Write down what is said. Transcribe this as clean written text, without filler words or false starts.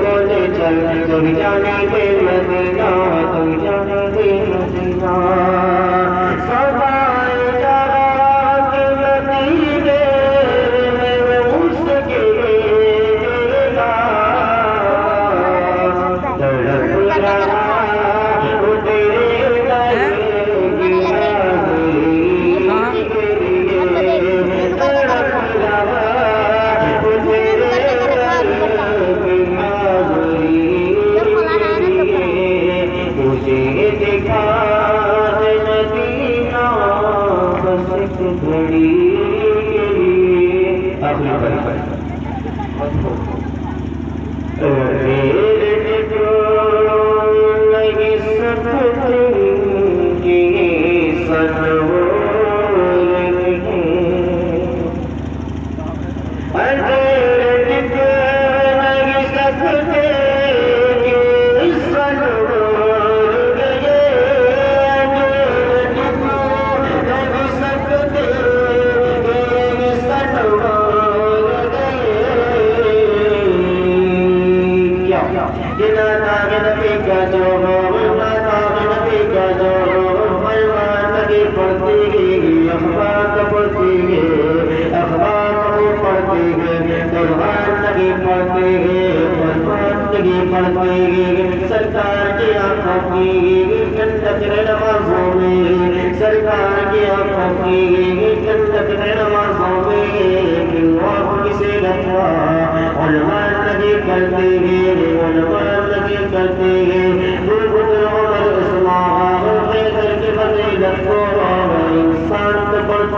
बोले चल तुम जाने के मदीना, तुम जाने के मदीना। सवाए जरा के मदीने में उसके गिरना तड़प रहा वो तेरे सरकार की आंखों की ठंडक नमाजों में, सरकार की आंखों की ठंडक नमाजों में किसे लगा उलमा लगे करते हैं, उलमा लगे करते हैं।